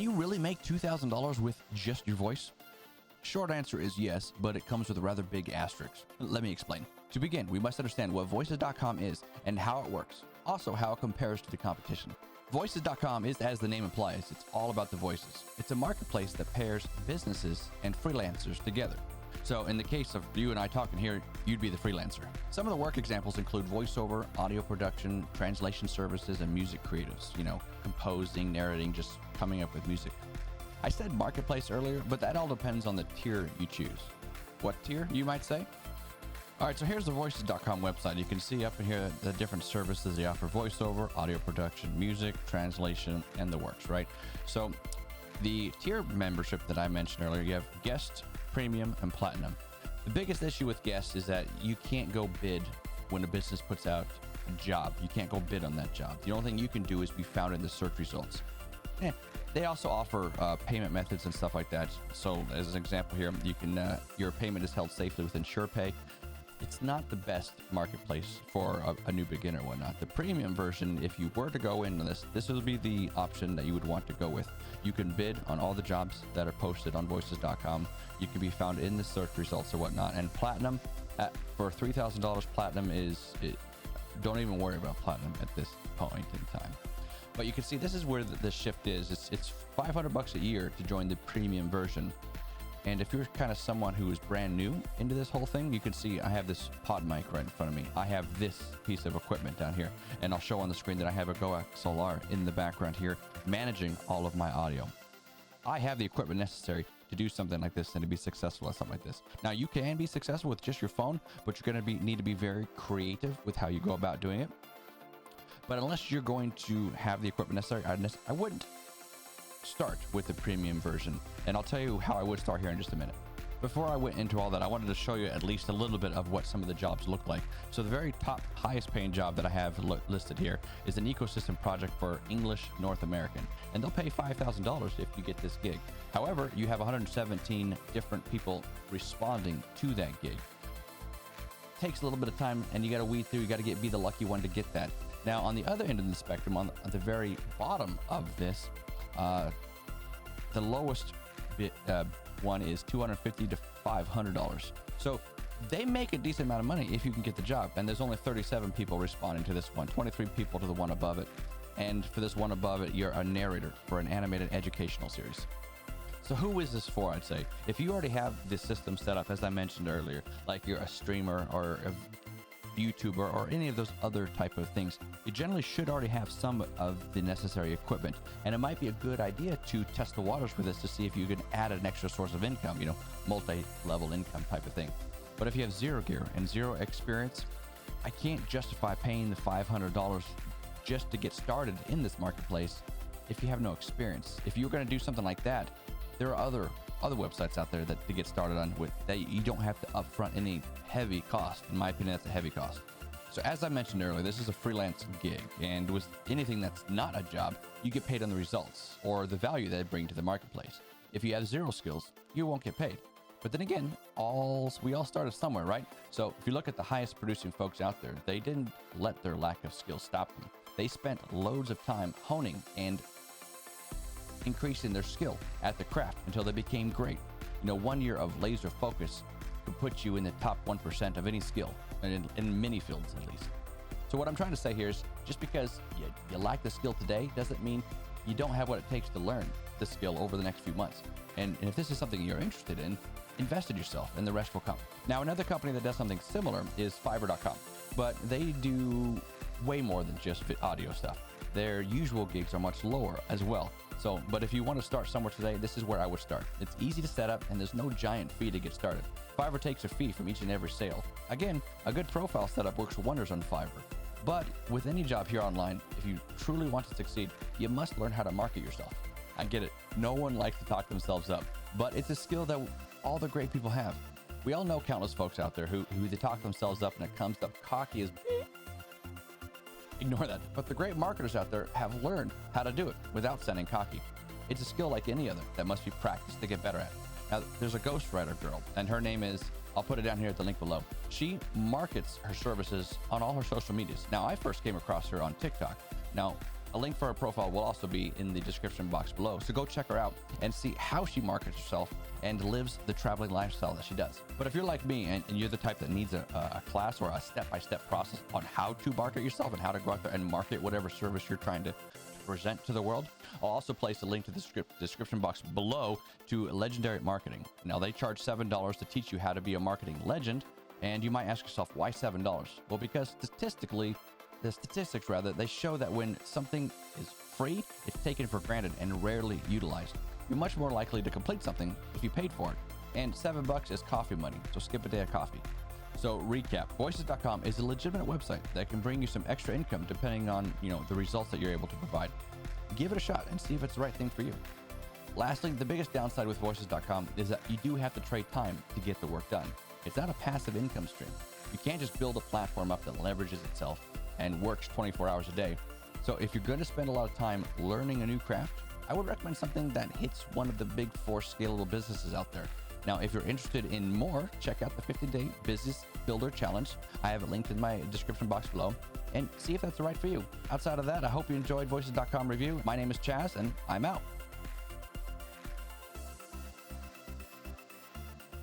you really make $2,000 with just your voice? Short answer is yes, but it comes with a rather big asterisk. Let me explain. To begin, we must understand what Voices.com is and how it works. Also, how it compares to the competition. Voices.com is, as the name implies, it's all about the voices. It's a marketplace that pairs businesses and freelancers together. So in the case of you and I talking here, you'd be the freelancer. Some of the work examples include voiceover, audio production, translation services, and music creatives. Composing, narrating, just coming up with music. I said marketplace earlier, but that all depends on the tier you choose. What tier, you might say? All right, so here's the Voices.com website. You can see up in here the different services they offer: voiceover, audio production, music, translation, and the works, right? So the tier membership that I mentioned earlier, you have guest, premium, and platinum. The biggest issue with guest is that you can't go bid when a business puts out a job. You can't go bid on that job. The only thing you can do is be found in the search results. They also offer payment methods and stuff like that. So as an example here, you can your payment is held safely with InsurePay. It's not the best marketplace for a new beginner or whatnot. The premium version, if you were to go into this would be the option that you would want to go with. You can bid on all the jobs that are posted on Voices.com. You can be found in the search results or whatnot. And platinum, for $3,000, platinum don't even worry about platinum at this point in time. But you can see this is where the shift is. It's $500 a year to join the premium version. And if you're kind of someone who is brand new into this whole thing, you can see I have this pod mic right in front of me. I have this piece of equipment down here, and I'll show on the screen that I have a Go XLR in the background here, managing all of my audio. I have the equipment necessary to do something like this and to be successful at something like this. Now, you can be successful with just your phone, but you're going to need to be very creative with how you go about doing it. But unless you're going to have the equipment necessary, I wouldn't start with the premium version. And I'll tell you how I would start here in just a minute. Before I went into all that, I wanted to show you at least a little bit of what some of the jobs look like. So the very top highest paying job that I have listed here is an ecosystem project for English North American. And they'll pay $5,000 if you get this gig. However, you have 117 different people responding to that gig. Takes a little bit of time, and you got to weed through. You got to be the lucky one to get that. Now, on the other end of the spectrum, on the very bottom of this, the lowest one is $250 to $500. So they make a decent amount of money if you can get the job. And there's only 37 people responding to this one, 23 people to the one above it. And for this one above it, you're a narrator for an animated educational series. So who is this for, I'd say? If you already have this system set up, as I mentioned earlier, like you're a streamer or a YouTuber or any of those other type of things, you generally should already have some of the necessary equipment. And it might be a good idea to test the waters with this to see if you can add an extra source of income, multi-level income type of thing. But if you have zero gear and zero experience, I can't justify paying the $500 just to get started in this marketplace if you have no experience. If you're going to do something like that, there are other websites out there that to get started on with that you don't have to upfront any heavy cost. In my opinion, that's a heavy cost. So as I mentioned earlier, this is a freelance gig, and with anything that's not a job, you get paid on the results or the value that they bring to the marketplace. If you have zero skills, you won't get paid. But then again, we all started somewhere, right? So if you look at the highest producing folks out there, they didn't let their lack of skill stop them. They spent loads of time honing and increasing their skill at the craft until they became great. 1 year of laser focus could put you in the top 1% of any skill, and in many fields at least. So what I'm trying to say here is just because you lack the skill today doesn't mean you don't have what it takes to learn the skill over the next few months. And if this is something you're interested in, invest in yourself and the rest will come. Now, another company that does something similar is Fiverr.com, but they do way more than just audio stuff. Their usual gigs are much lower as well. But if you want to start somewhere today, this is where I would start. It's easy to set up and there's no giant fee to get started. Fiverr takes a fee from each and every sale. Again, a good profile setup works wonders on Fiverr. But with any job here online, if you truly want to succeed, you must learn how to market yourself. I get it. No one likes to talk themselves up, but it's a skill that all the great people have. We all know countless folks out there who they talk themselves up and it comes up cocky as ignore that. But the great marketers out there have learned how to do it without sounding cocky. It's a skill like any other that must be practiced to get better at. Now, there's a ghostwriter girl, and her name is, I'll put it down here at the link below. She markets her services on all her social medias. Now, I first came across her on TikTok. Now, A link for her profile will also be in the description box below, so go check her out and see how she markets herself and lives the traveling lifestyle that she does. But if you're like me and you're the type that needs a class or a step-by-step process on how to market yourself and how to go out there and market whatever service you're trying to present to the world, I'll also place a link to the description box below to Legendary Marketing. Now, they charge $7 to teach you how to be a marketing legend, and you might ask yourself, why $7? Well, because the statistics they show that when something is free, it's taken for granted and rarely utilized. You're much more likely to complete something if you paid for it. And $7 is coffee money, so skip a day of coffee. So recap, Voices.com is a legitimate website that can bring you some extra income depending on, the results that you're able to provide. Give it a shot and see if it's the right thing for you. Lastly, the biggest downside with Voices.com is that you do have to trade time to get the work done. It's not a passive income stream. You can't just build a platform up that leverages itself and works 24 hours a day. So if you're going to spend a lot of time learning a new craft, I would recommend something that hits one of the big 4 scalable businesses out there. Now, if you're interested in more, check out the 50-day Business Builder Challenge. I have it linked in my description box below, and see if that's the right for you. Outside of that, I hope you enjoyed Voices.com review. My name is Chaz, and I'm out.